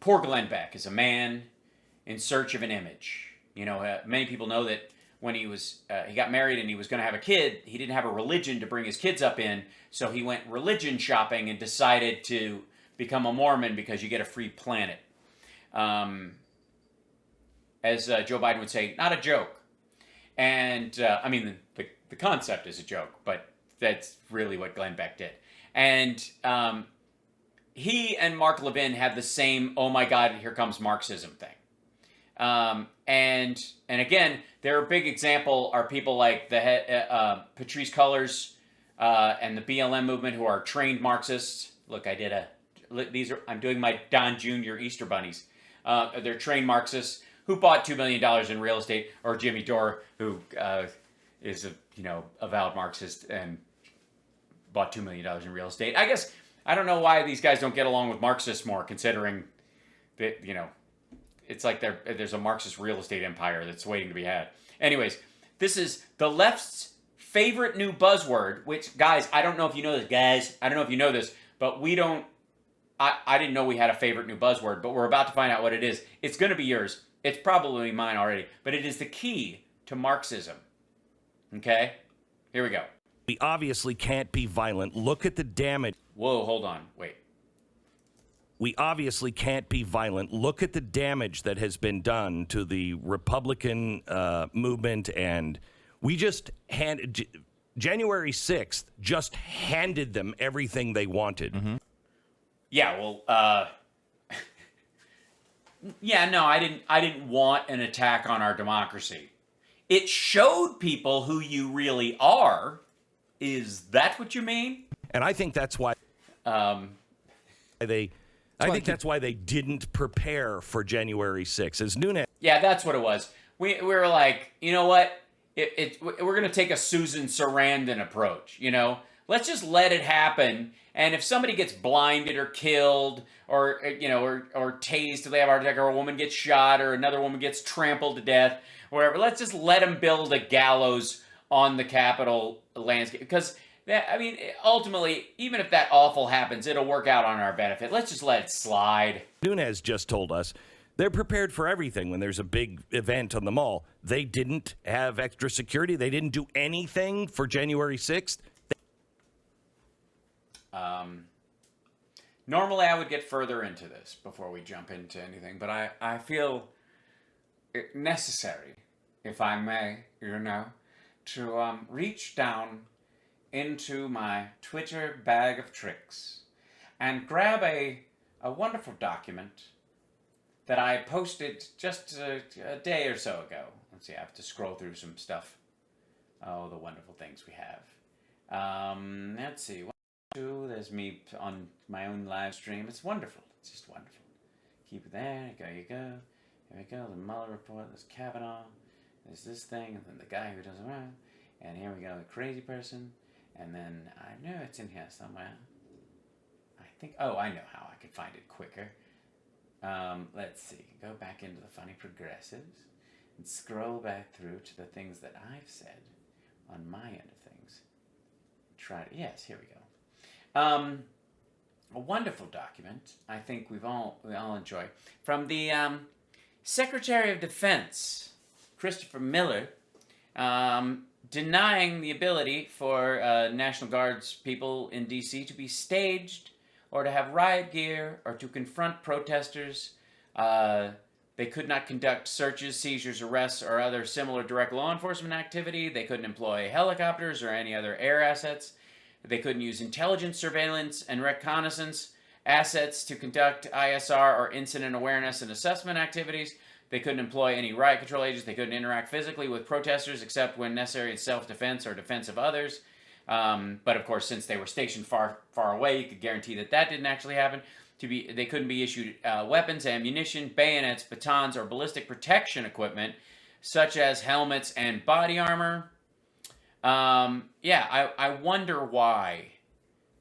poor Glenn Beck is a man in search of an image. You know, many people know that when he got married and he was going to have a kid, he didn't have a religion to bring his kids up in, so he went religion shopping and decided to become a Mormon because you get a free planet. As Joe Biden would say, not a joke. And, I mean, the concept is a joke, but that's really what Glenn Beck did. And he and Mark Levin have the same, oh my God, here comes Marxism thing. And again, their big example are people like Patrisse Cullors and the BLM movement, who are trained Marxists. Look, I'm doing my Don Jr. Easter bunnies. They're trained Marxists who bought $2 million in real estate, or Jimmy Dore, who is a avowed Marxist and bought $2 million in real estate. I guess I don't know why these guys don't get along with Marxists more, considering that it's like there's a Marxist real estate empire that's waiting to be had. Anyways, this is the left's favorite new buzzword, which, guys, I don't know if you know this, but we don't. I didn't know we had a favorite new buzzword, but we're about to find out what it is. It's going to be yours. It's probably mine already, but it is the key to Marxism. Okay? Here we go. We obviously can't be violent. Look at the damage. Whoa, hold on. Wait. We obviously can't be violent. Look at the damage that has been done to the Republican movement, and we just January 6th just handed them everything they wanted. Mm-hmm. Yeah, well, yeah, no, I didn't want an attack on our democracy. It showed people who you really are. Is that what you mean? And I think that's why that's why they didn't prepare for January 6th. As Nunes. Yeah, that's what it was. We were like, you know what? We're going to take a Susan Sarandon approach. Let's just let it happen. And if somebody gets blinded or killed or tased till they have a heart attack, or a woman gets shot, or another woman gets trampled to death, or whatever, let's just let them build a gallows on the Capitol landscape. Because, ultimately, even if that awful happens, it'll work out on our benefit. Let's just let it slide. Nunes just told us they're prepared for everything when there's a big event on the mall. They didn't have extra security. They didn't do anything for January 6th. Normally I would get further into this before we jump into anything, but I feel it necessary, if I may, to reach down into my Twitter bag of tricks and grab a wonderful document that I posted just a day or so ago. Let's see, I have to scroll through some stuff. Oh, the wonderful things we have. Let's see. There's me on my own live stream. It's wonderful. It's just wonderful. Keep it there. There you go. Here we go. The Mueller report. There's Kavanaugh. There's this thing. And then the guy who doesn't run. And here we go. The crazy person. And then I know it's in here somewhere. I think. Oh, I know how I could find it quicker. Let's see. Go back into the funny progressives and scroll back through to the things that I've said on my end of things. Yes, here we go. A wonderful document, I think we all enjoy, from the Secretary of Defense, Christopher Miller, denying the ability for National Guards people in D.C. to be staged or to have riot gear or to confront protesters. They could not conduct searches, seizures, arrests, or other similar direct law enforcement activity. They couldn't employ helicopters or any other air assets. They couldn't use intelligence, surveillance, and reconnaissance assets to conduct ISR or incident awareness and assessment activities. They couldn't employ any riot control agents. They couldn't interact physically with protesters except when necessary in self-defense or defense of others. But of course, since they were stationed far away, you could guarantee that didn't actually happen. They couldn't be issued weapons, ammunition, bayonets, batons, or ballistic protection equipment, such as helmets and body armor. I wonder why.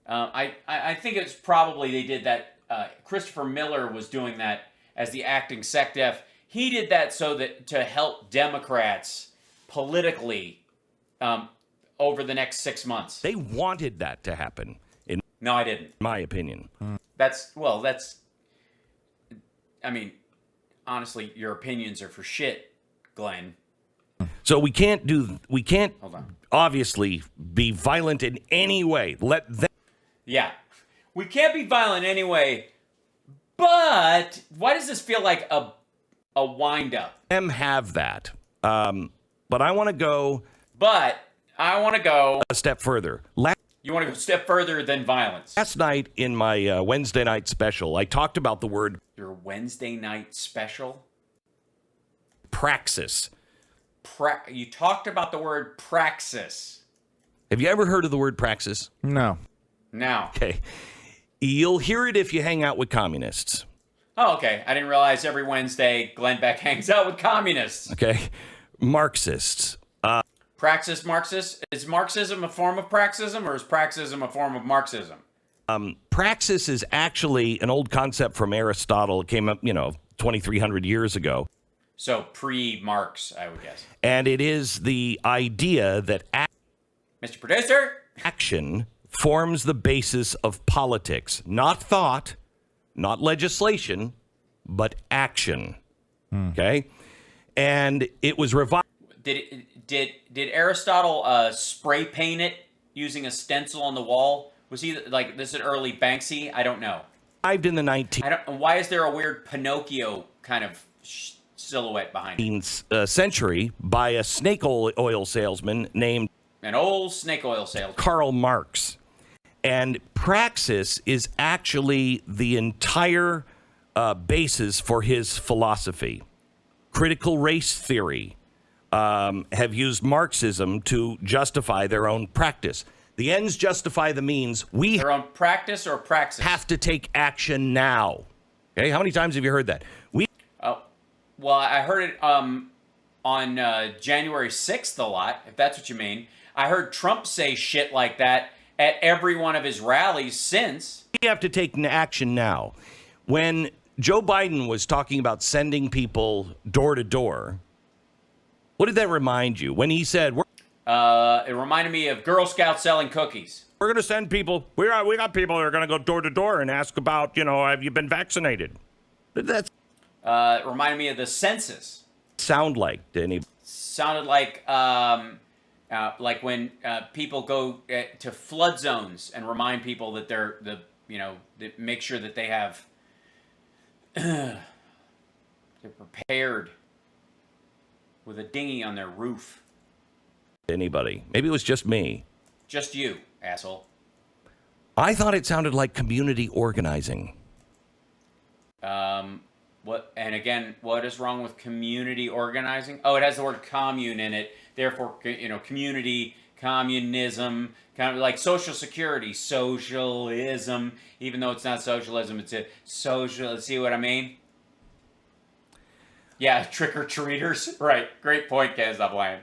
I think it's probably they did that. Christopher Miller was doing that as the acting SecDef. He did that to help Democrats politically over the next 6 months. They wanted that to happen. No, I didn't. My opinion. I mean, honestly, your opinions are for shit, Glenn. So we can't Hold on. obviously be violent in any way. Let them Yeah. We can't be violent anyway, but why does this feel like a wind up? have that. But I want to go But I want to go. a step further. You want to go a step further than violence. Last night in my Wednesday night special, I talked about the word Your Wednesday night special? praxis. You talked about the word praxis. Have you ever heard of the word praxis? No. Now. Okay. You'll hear it if you hang out with communists. Oh, okay. I didn't realize every Wednesday Glenn Beck hangs out with communists. Okay. Marxists. Praxis, Marxist? Is Marxism a form of praxism, or is praxism a form of Marxism? Praxis is actually an old concept from Aristotle. It came up, 2,300 years ago. So pre-Marx, I would guess. And it is the idea that Mr. Producer? action forms the basis of politics. Not thought, not legislation, but action. Okay? And it was revised. Did Aristotle spray paint it using a stencil on the wall? Was he like this is early Banksy? I don't know. In the 19th Why is there a weird Pinocchio kind of silhouette behind it? Century by a snake oil salesman named An old snake oil salesman. Karl Marx. And praxis is actually the entire basis for his philosophy. Critical race theory have used Marxism to justify their own practice. The ends justify the means. We Their own practice or praxis? have to take action now. Okay, how many times have you heard that? Well, I heard it on January 6th a lot, if that's what you mean. I heard Trump say shit like that at every one of his rallies since. We have to take action now. When Joe Biden was talking about sending people door to door, what did that remind you? When he said, It reminded me of Girl Scouts selling cookies. we're going to send people, we got people that are going to go door to door and ask about, have you been vaccinated? That It reminded me of the census. sound like to any. Sounded like when people go to flood zones and remind people that that make sure that they have they're prepared with a dinghy on their roof. Anybody. Maybe it was just me. Just you, asshole. I thought it sounded like community organizing. What? And again, what is wrong with community organizing? Oh, it has the word commune in it. Therefore, community, communism, kind of like Social Security, socialism. Even though it's not socialism, it's a social. See what I mean? Yeah, trick or treaters. Right. Great point, Kaz. Stop lying.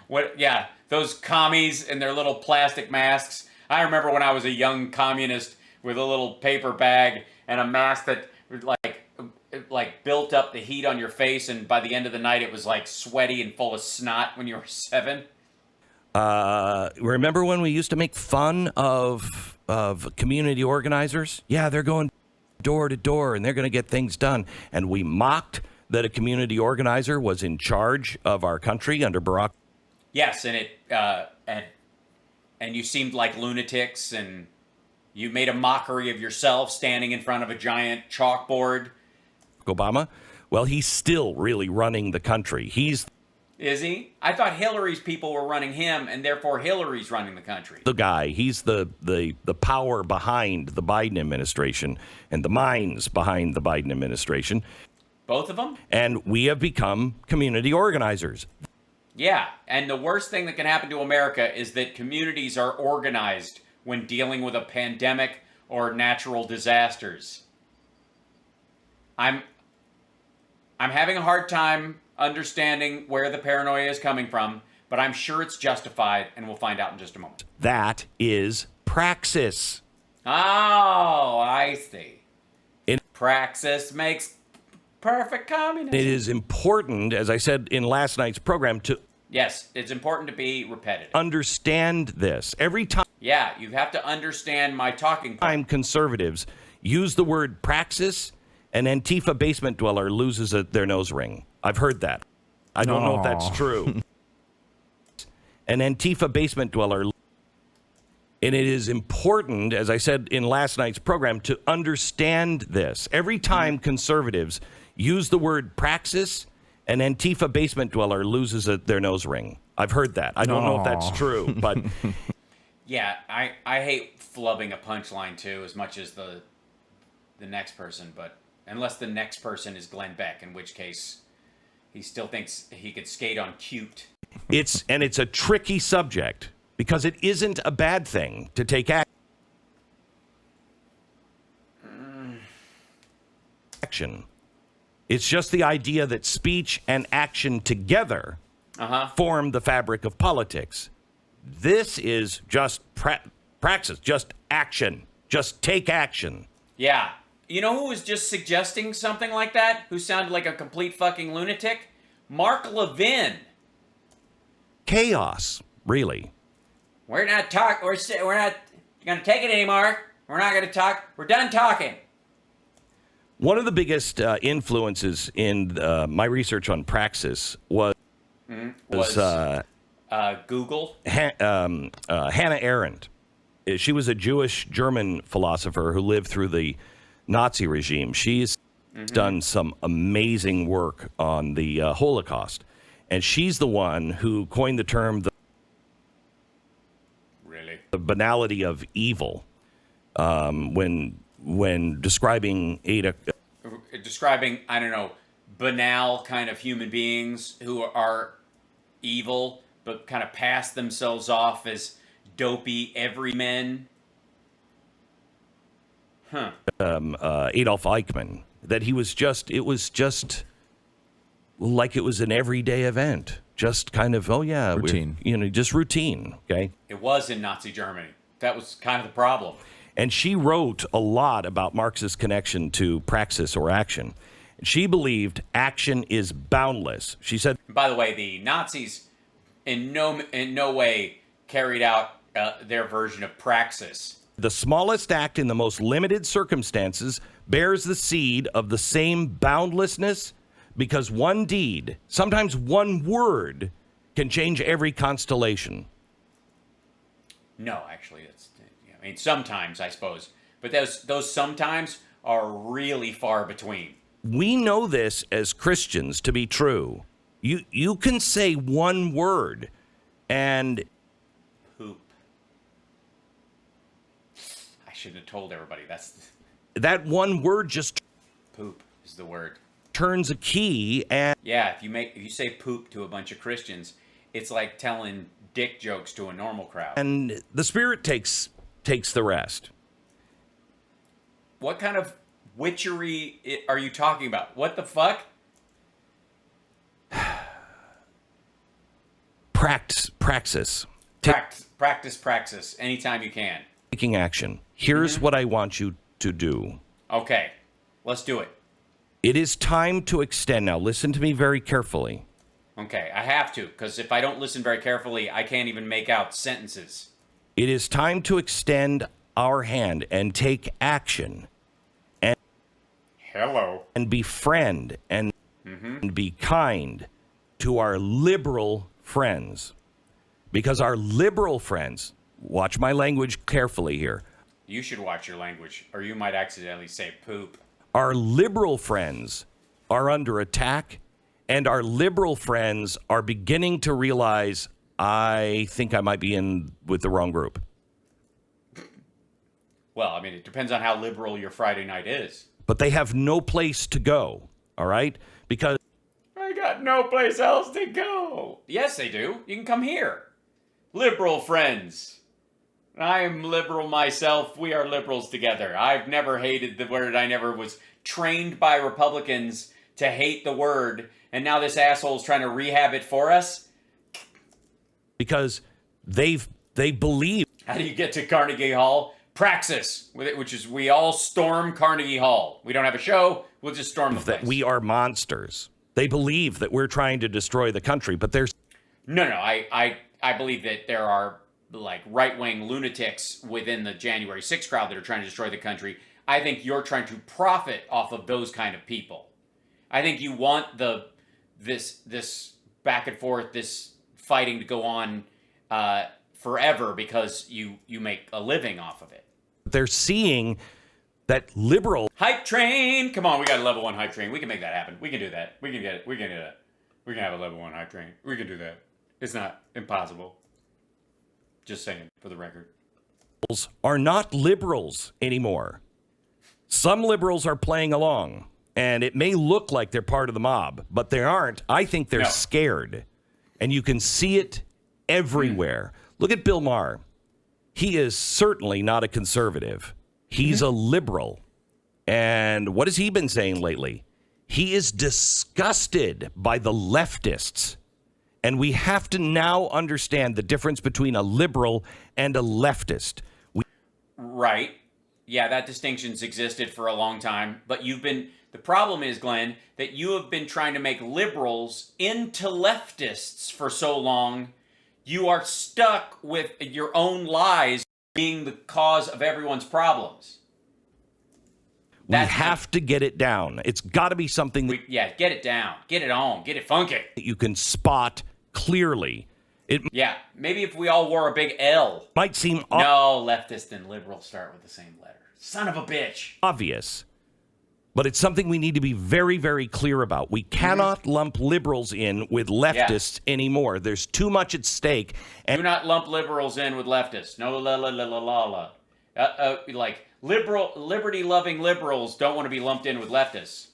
What? Yeah, those commies in their little plastic masks. I remember when I was a young communist with a little paper bag and a mask that like built up the heat on your face, and by the end of the night it was like sweaty and full of snot when you were 7. Remember when we used to make fun of community organizers? Yeah, they're going door to door and they're going to get things done. And we mocked that a community organizer was in charge of our country under Barack. Yes, and and you seemed like lunatics, and you made a mockery of yourself standing in front of a giant chalkboard. Obama. Well, he's still really running the country. Is he? I thought Hillary's people were running him, and therefore Hillary's running the country. The guy. He's the power behind the Biden administration and the minds behind the Biden administration. Both of them? And we have become community organizers. Yeah, and the worst thing that can happen to America is that communities are organized when dealing with a pandemic or natural disasters. I'm having a hard time understanding where the paranoia is coming from, but I'm sure it's justified, and we'll find out in just a moment. That is praxis. Oh, I see. Praxis makes perfect communism. It is important, as I said in last night's program, to Yes, it's important to be repetitive. understand this. Every time Yeah, you have to understand my talking point. conservatives use the word praxis, an Antifa basement dweller loses their nose ring. I've heard that. I don't know if that's true. An Antifa basement dweller. And it is important, as I said in last night's program, to understand this. Every time conservatives use the word praxis, an Antifa basement dweller loses their nose ring. I've heard that. I don't know if that's true, but... Yeah, I hate flubbing a punchline, too, as much as the next person, but unless the next person is Glenn Beck, in which case he still thinks he could skate on cute. It's a tricky subject, because it isn't a bad thing to take action. It's just the idea that speech and action together form the fabric of politics. This is just praxis, just action, just take action. Yeah. You know who was just suggesting something like that? Who sounded like a complete fucking lunatic? Mark Levin. Chaos, really. We're not going to take it anymore. We're not going to talk. We're done talking. One of the biggest influences in my research on praxis was Google. Hannah Arendt. She was a Jewish German philosopher who lived through the Nazi regime. She's done some amazing work on the Holocaust. And she's the one who coined the term the banality of evil when describing I don't know, banal kind of human beings who are evil but kind of pass themselves off as dopey everymen. Adolf Eichmann, that it was just like it was an everyday event. Just kind of, routine. Just routine, okay? It was in Nazi Germany. That was kind of the problem. And she wrote a lot about Marx's connection to praxis or action. She believed action is boundless. She said... By the way, the Nazis in no way carried out their version of praxis. The smallest act in the most limited circumstances bears the seed of the same boundlessness, because one deed, sometimes one word, can change every constellation. No, actually, sometimes, I suppose. But those sometimes are really far between. We know this as Christians to be true. You can say one word and... Poop. I shouldn't have told everybody. That one word just... Poop is the word. Turns a key and... Yeah, if you say poop to a bunch of Christians, it's like telling dick jokes to a normal crowd. And the Spirit takes the rest. What kind of witchery are you talking about? What the fuck? Praxis. Praxis. Anytime you can. Taking action. Here's what I want you to do. Okay, let's do it. It is time to extend. Now, listen to me very carefully. Okay, I have to, because if I don't listen very carefully, I can't even make out sentences. It is time to extend our hand and take action. And befriend and be kind to our liberal friends. Because our liberal friends, watch my language carefully here. You should watch your language, or you might accidentally say poop. Our liberal friends are under attack, and our liberal friends are beginning to realize, I think I might be in with the wrong group. Well, it depends on how liberal your Friday night is. But they have no place to go, all right? Because... I got no place else to go. Yes, they do. You can come here. Liberal friends. I am liberal myself. We are liberals together. I've never hated the word. I never was trained by Republicans to hate the word. And now this asshole's trying to rehab it for us? Because they believe... How do you get to Carnegie Hall? Praxis, which is we all storm Carnegie Hall. We don't have a show. We'll just storm the place. That we are monsters. They believe that we're trying to destroy the country, but there's... No. I believe that there are like right-wing lunatics within the January 6th crowd that are trying to destroy the country. I think you're trying to profit off of those kind of people. I think you want this back and forth, this fighting to go on forever because you make a living off of it. They're seeing that liberal Hype train. Come on, we got a level 1 hype train. We can make that happen. We can do that. We can get it. We can do that. We can have a level 1 hype train. We can do that. It's not impossible. Just saying, for the record. are not liberals anymore. Some liberals are playing along, and it may look like they're part of the mob, but they aren't. I think they're scared, and you can see it everywhere. Look at Bill Maher. He is certainly not a conservative. He's a liberal. And what has he been saying lately? He is disgusted by the leftists. And we have to now understand the difference between a liberal and a leftist. Right. Yeah, that distinction's existed for a long time. But the problem is, Glenn, that you have been trying to make liberals into leftists for so long, you are stuck with your own lies being the cause of everyone's problems. We have to get it down. It's got to be something that get it down. Get it on. Get it funky. You can spot clearly. Maybe if we all wore a big L. Might seem no, leftist and liberal start with the same letter. Son of a bitch. Obvious. But it's something we need to be very, very clear about. We cannot lump liberals in with leftists anymore. There's too much at stake. And do not lump liberals in with leftists. No, la la la la la la. Like liberty-loving liberals don't want to be lumped in with leftists.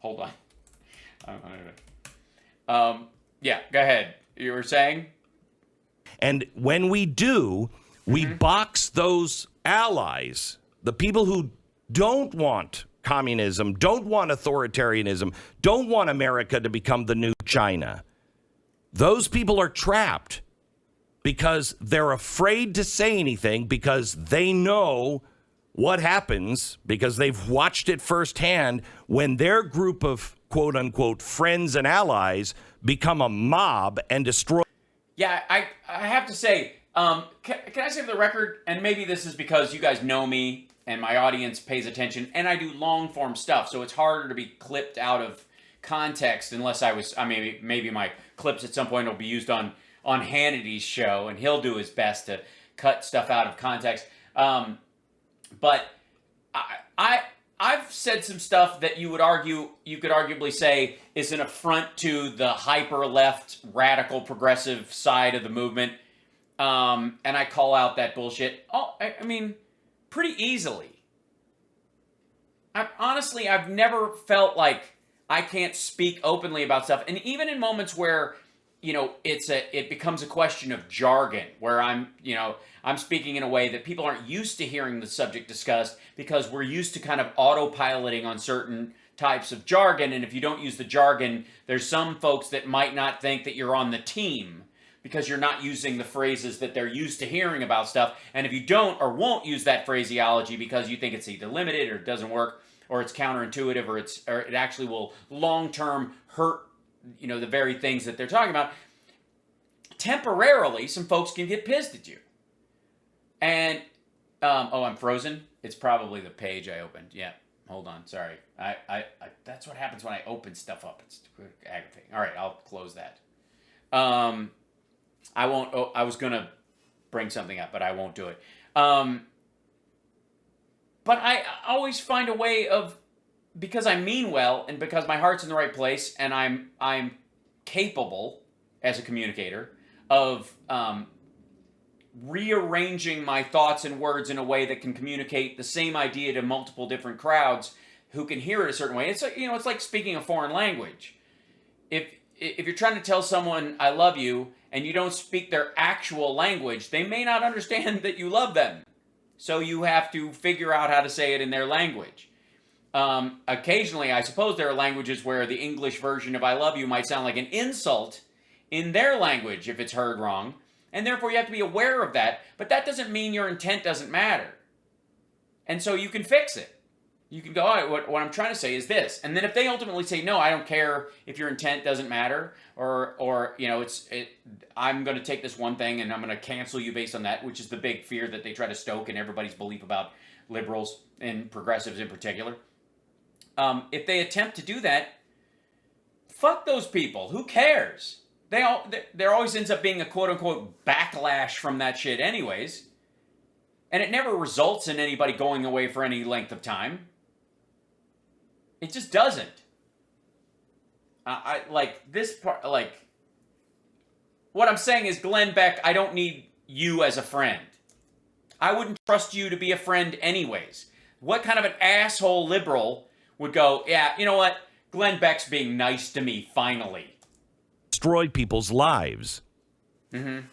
Hold on. Yeah, go ahead. You were saying? And when we do, we box those allies, the people who don't want communism, don't want authoritarianism, don't want America to become the new China. Those people are trapped because they're afraid to say anything because they know what happens because they've watched it firsthand when their group of quote unquote friends and allies become a mob and destroy. Yeah, I have to say, can I say for the record, and maybe this is because you guys know me and my audience pays attention, and I do long-form stuff, so it's harder to be clipped out of context unless maybe my clips at some point will be used on Hannity's show, and he'll do his best to cut stuff out of context. But I've said some stuff that you could arguably say is an affront to the hyper-left, radical, progressive side of the movement, and I call out that bullshit. Pretty easily. I've never felt like I can't speak openly about stuff, and even in moments where it becomes a question of jargon, where I'm speaking in a way that people aren't used to hearing the subject discussed because we're used to kind of autopiloting on certain types of jargon, and if you don't use the jargon, there's some folks that might not think that you're on the team because you're not using the phrases that they're used to hearing about stuff. And if you don't or won't use that phraseology because you think it's either limited or it doesn't work or it's counterintuitive or it actually will long-term hurt, the very things that they're talking about, temporarily some folks can get pissed at you. And, I'm frozen. It's probably the page I opened. Yeah, hold on. Sorry. I that's what happens when I open stuff up. It's aggravating. All right, I'll close that. I won't. I was gonna bring something up, but I won't do it. But I always find a way of, because I mean well, and because my heart's in the right place, and I'm capable as a communicator of rearranging my thoughts and words in a way that can communicate the same idea to multiple different crowds who can hear it a certain way. It's like, it's like speaking a foreign language. If you're trying to tell someone I love you and you don't speak their actual language, they may not understand that you love them. So you have to figure out how to say it in their language. Occasionally, I suppose there are languages where the English version of I love you might sound like an insult in their language if it's heard wrong. And therefore you have to be aware of that. But that doesn't mean your intent doesn't matter. And so you can fix it. You can go, all right, what I'm trying to say is this. And then if they ultimately say, no, I don't care if your intent doesn't matter, or I'm going to take this one thing and I'm going to cancel you based on that, which is the big fear that they try to stoke in everybody's belief about liberals and progressives in particular, if they attempt to do that, fuck those people. Who cares? There always ends up being a quote-unquote backlash from that shit anyways. And it never results in anybody going away for any length of time. It just doesn't. I like this part, like, what I'm saying is, Glenn Beck, I don't need you as a friend. I wouldn't trust you to be a friend anyways. What kind of an asshole liberal would go, yeah, you know what? Glenn Beck's being nice to me, finally. Destroy people's lives. Mm-hmm.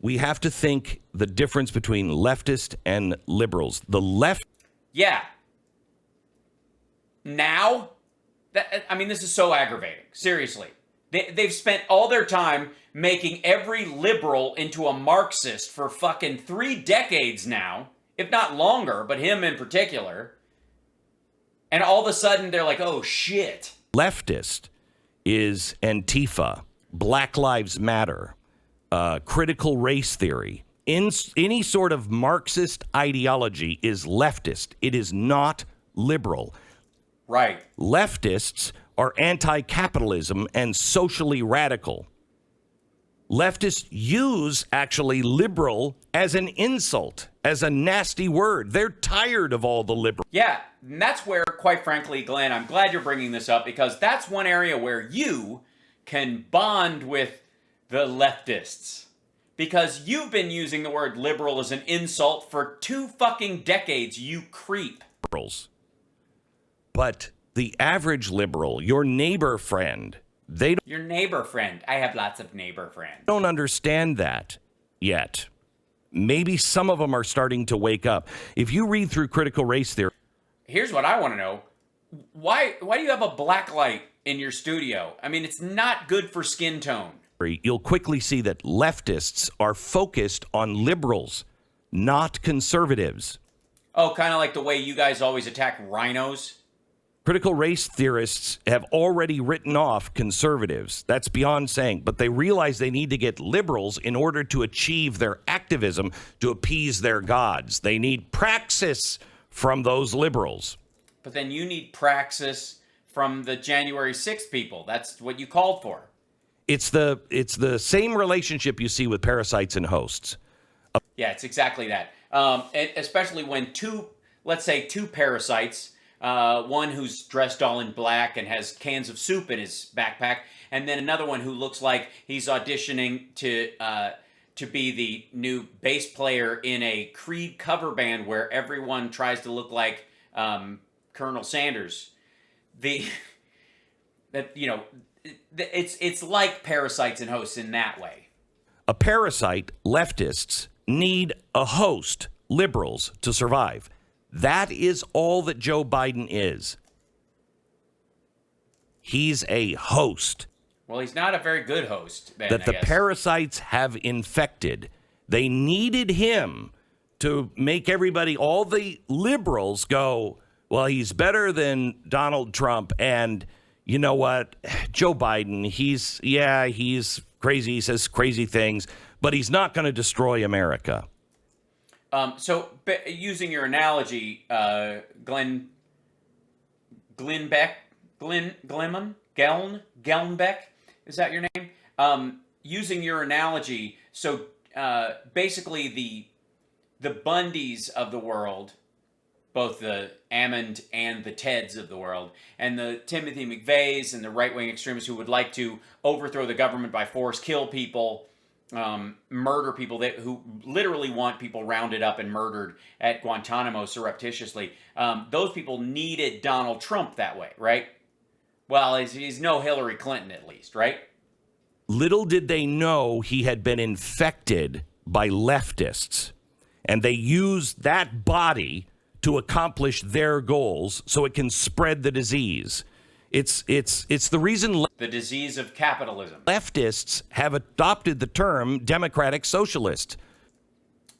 We have to think the difference between leftist and liberals. The left... Yeah. Now? This is so aggravating. Seriously. They've spent all their time making every liberal into a Marxist for fucking 3 decades now, if not longer, but him in particular. And all of a sudden, they're like, oh, shit. Leftist is Antifa, Black Lives Matter, critical race theory. Any sort of Marxist ideology is leftist. It is not liberal. Right. Leftists are anti-capitalism and socially radical. Leftists use, actually, liberal as an insult, as a nasty word. They're tired of all the liberal. Yeah, and that's where, quite frankly, Glenn, I'm glad you're bringing this up, because that's one area where you can bond with the leftists. Because you've been using the word liberal as an insult for 2 fucking decades, you creep. But the average liberal, your neighbor friend, Your neighbor friend. I have lots of neighbor friends. don't understand that yet. Maybe some of them are starting to wake up. If you read through critical race theory... Here's what I want to know. Why do you have a black light in your studio? I mean, it's not good for skin tone. You'll quickly see that leftists are focused on liberals, not conservatives. Oh, kind of like the way you guys always attack rhinos? Critical race theorists have already written off conservatives. That's beyond saying. But they realize they need to get liberals in order to achieve their activism, to appease their gods. They need praxis from those liberals. But then you need praxis from the January 6th people. That's what you called for. It's the same relationship you see with parasites and hosts. Yeah, it's exactly that. Especially when let's say two parasites, one who's dressed all in black and has cans of soup in his backpack, and then another one who looks like he's auditioning to be the new bass player in a Creed cover band where everyone tries to look like Colonel Sanders. It's like parasites and hosts in that way. A parasite, leftists need a host, liberals, to survive. That is all that Joe Biden is. He's a host. Well, he's not a very good host, then, That I the guess. parasites have infected. They needed him to make everybody, all the liberals, go, well, he's better than Donald Trump. And you know what? Joe Biden, he's crazy. He says crazy things, but he's not going to destroy America. Using your analogy, Glenn Beck, is that your name? Using your analogy, so basically the Bundys of the world, both the Ammond and the Teds of the world, and the Timothy McVeighs and the right-wing extremists who would like to overthrow the government by force, kill people, murder people, who literally want people rounded up and murdered at Guantanamo surreptitiously. Those people needed Donald Trump that way, right? Well, he's no Hillary Clinton, at least, right? Little did they know he had been infected by leftists, and they used that body to accomplish their goals so it can spread the disease. It's the reason The disease of capitalism. leftists have adopted the term democratic socialist.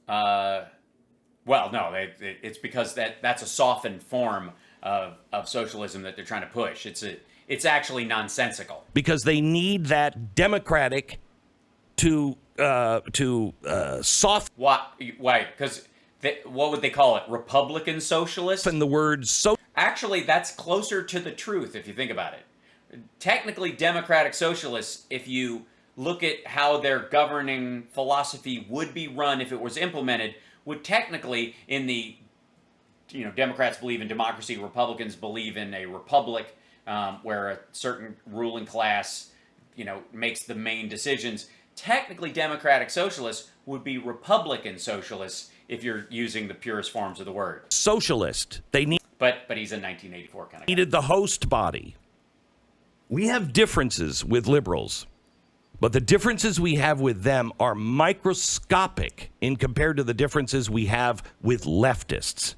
Well, no, it's because that's a softened form of socialism that they're trying to push. It's actually nonsensical. Because they need that democratic to soft. Why? Because what would they call it? Republican socialist? And the word so. Actually, that's closer to the truth if you think about it. Technically, democratic socialists, if you look at how their governing philosophy would be run if it was implemented, would technically, in the, Democrats believe in democracy, Republicans believe in a republic, where a certain ruling class, makes the main decisions. Technically, democratic socialists would be Republican socialists if you're using the purest forms of the word. Socialist. They need. But he's a 1984 kind of guy. Needed the host body. We have differences with liberals, but the differences we have with them are microscopic in compared to the differences we have with leftists.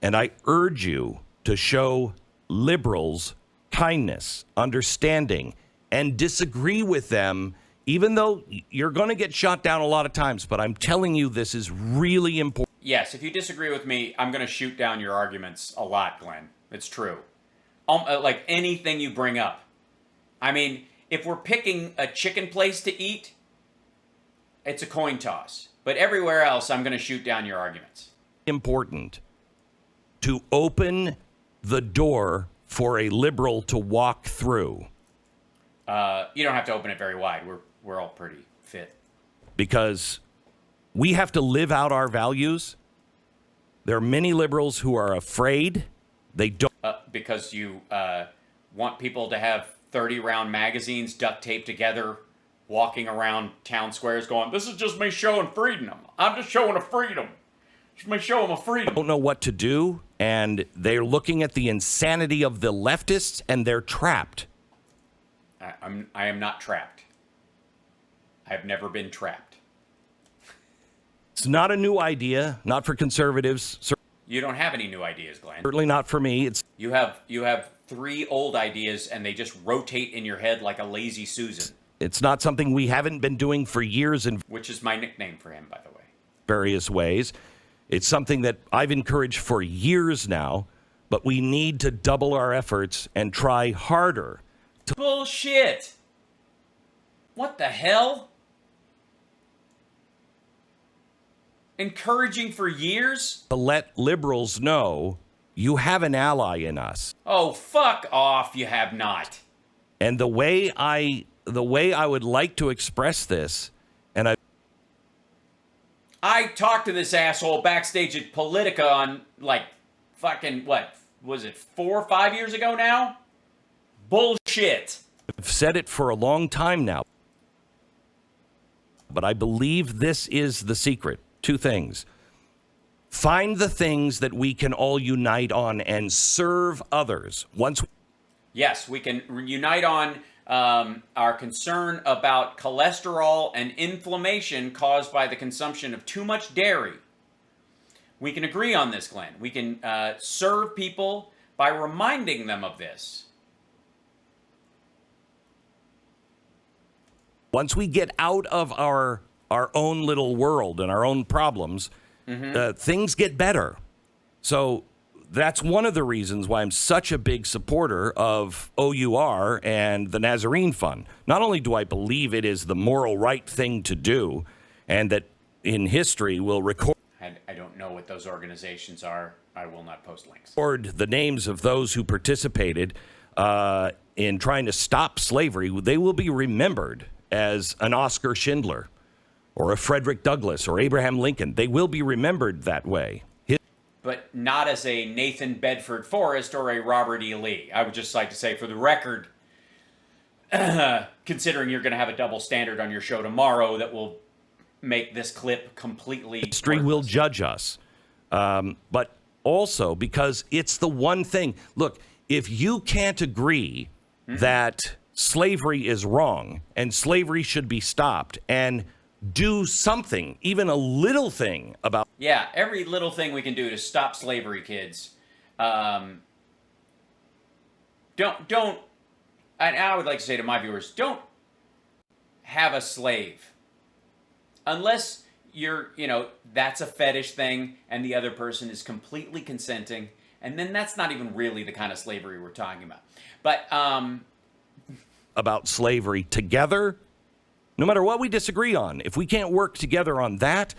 And I urge you to show liberals kindness, understanding, and disagree with them, even though you're going to get shot down a lot of times. But I'm telling you, this is really important. Yes, if you disagree with me, I'm going to shoot down your arguments a lot, Glenn. It's true. Like anything you bring up. I mean, if we're picking a chicken place to eat, it's a coin toss. But everywhere else, I'm going to shoot down your arguments. Important to open the door for a liberal to walk through. You don't have to open it very wide. We're all pretty fit. Because we have to live out our values. There are many liberals who are afraid. They don't. Because you want people to have 30-round magazines duct taped together, walking around town squares going, this is just me showing freedom. I'm just showing a freedom. Just me showing a freedom. Don't know what to do, and they're looking at the insanity of the leftists, and they're trapped. I am not trapped. I've never been trapped. It's not a new idea, not for conservatives. You don't have any new ideas, Glenn. Certainly not for me. You have 3 old ideas, and they just rotate in your head like a lazy Susan. It's not something we haven't been doing for years in Which is my nickname for him, by the way. various ways. It's something that I've encouraged for years now, but we need to double our efforts and try harder. Bullshit! What the hell? Encouraging for years? To let liberals know you have an ally in us. Oh, fuck off, you have not. And the way I would like to express this, and I talked to this asshole backstage at Politica on, fucking, what, was it 4 or 5 years ago now? Bullshit. I've said it for a long time now. But I believe this is the secret. 2 things. Find the things that we can all unite on and serve others. Yes, we can unite on our concern about cholesterol and inflammation caused by the consumption of too much dairy. We can agree on this, Glenn. We can serve people by reminding them of this. Once we get out of our own little world and our own problems, things get better. So that's one of the reasons why I'm such a big supporter of OUR and the Nazarene Fund. Not only do I believe it is the moral right thing to do, and that in history will record. I don't know what those organizations are. I will not post links. The names of those who participated in trying to stop slavery. They will be remembered as an Oscar Schindler or a Frederick Douglass or Abraham Lincoln. They will be remembered that way. But not as a Nathan Bedford Forrest or a Robert E. Lee. I would just like to say for the record, considering you're going to have a double standard on your show tomorrow that will make this clip completely history will judge us. But also because it's the one thing. Look, if you can't agree that slavery is wrong and slavery should be stopped and do something, even a little thing about. Yeah, every little thing we can do to stop slavery, kids. Don't. And I would like to say to my viewers, don't have a slave unless you're, that's a fetish thing and the other person is completely consenting, and then that's not even really the kind of slavery we're talking about. But about slavery together, no matter what we disagree on, if we can't work together on that,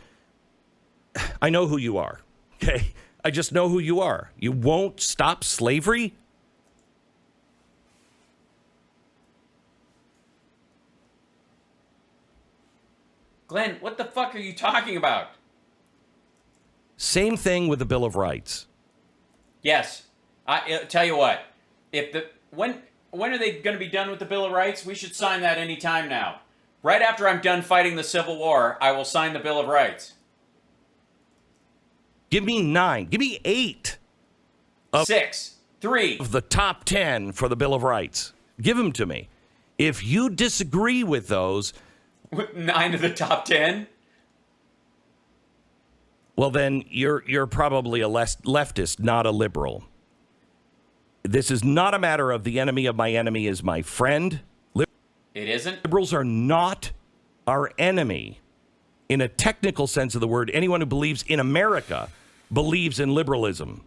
I know who you are. Okay, I just know who you are. You won't stop slavery. Glenn, what the fuck are you talking about? Same thing with the Bill of Rights. Yes. I tell you what. When are they going to be done with the Bill of Rights? We should sign that any time now. Right after I'm done fighting the Civil War, I will sign the Bill of Rights. Give me 9. Give me 8. 6. 3. Of the top 10 for the Bill of Rights. Give them to me. If you disagree with those... 9 of the top 10? Well, then you're probably a leftist, not a liberal. This is not a matter of the enemy of my enemy is my friend. It isn't? Liberals are not our enemy. In a technical sense of the word, anyone who believes in America believes in liberalism.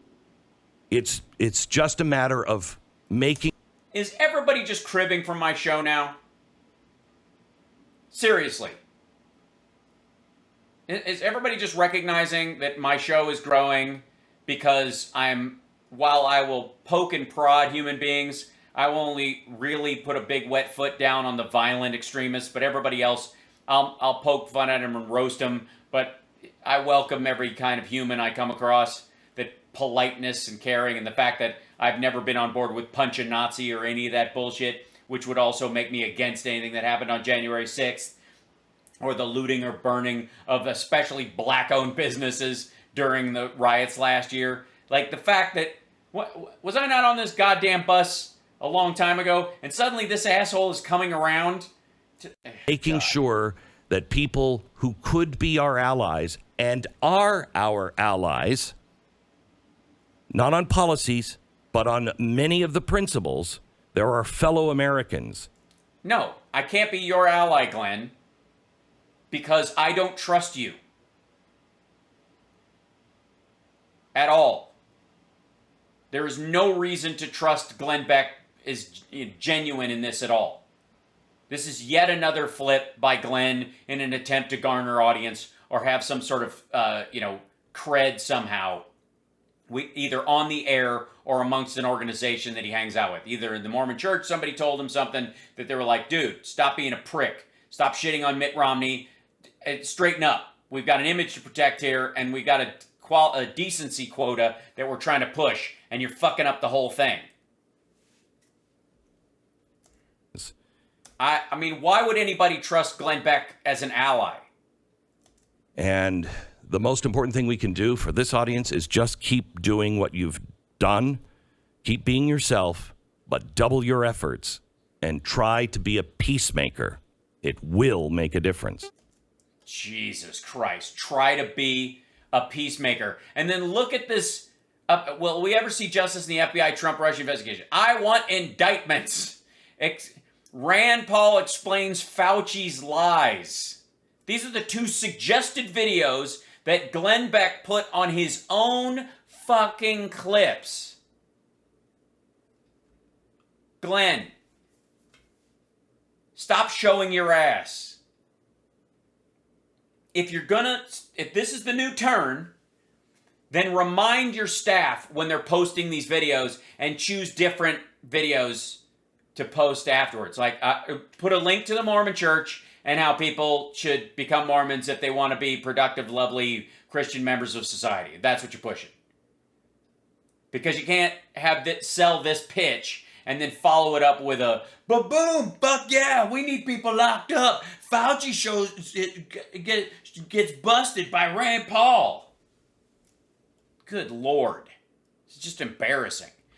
It's just a matter of making... Is everybody just cribbing from my show now? Seriously. Is everybody just recognizing that my show is growing because while I will poke and prod human beings, I will only really put a big wet foot down on the violent extremists, but everybody else, I'll poke fun at them and roast them, but I welcome every kind of human I come across. That politeness and caring, and the fact that I've never been on board with punch a Nazi or any of that bullshit, which would also make me against anything that happened on January 6th, or the looting or burning of especially black-owned businesses during the riots last year. Like the fact that, was I not on this goddamn bus a long time ago, and suddenly this asshole is coming around to... Making sure that people who could be our allies and are our allies, not on policies, but on many of the principles, they're our fellow Americans. No, I can't be your ally, Glenn, because I don't trust you. At all. There is no reason to trust Glenn Beck is genuine in this at all. This is yet another flip by Glenn in an attempt to garner audience or have some sort of, cred somehow, either on the air or amongst an organization that he hangs out with. Either in the Mormon church, somebody told him something that they were like, dude, stop being a prick. Stop shitting on Mitt Romney. Straighten up. We've got an image to protect here, and we've got a decency quota that we're trying to push, and you're fucking up the whole thing. I mean, why would anybody trust Glenn Beck as an ally? And the most important thing we can do for this audience is just keep doing what you've done. Keep being yourself, but double your efforts and try to be a peacemaker. It will make a difference. Jesus Christ. Try to be a peacemaker. And then look at this. Will we ever see justice in the FBI Trump-Russia investigation? I want indictments. Rand Paul explains Fauci's lies. These are the 2 suggested videos that Glenn Beck put on his own fucking clips. Glenn, stop showing your ass. If this is the new turn, then remind your staff when they're posting these videos and choose different videos to post afterwards. Like, put a link to the Mormon church and how people should become Mormons if they want to be productive, lovely Christian members of society. That's what you're pushing. Because you can't sell this pitch and then follow it up with a, but boom, fuck yeah, we need people locked up. Fauci gets busted by Rand Paul. Good Lord. It's just embarrassing.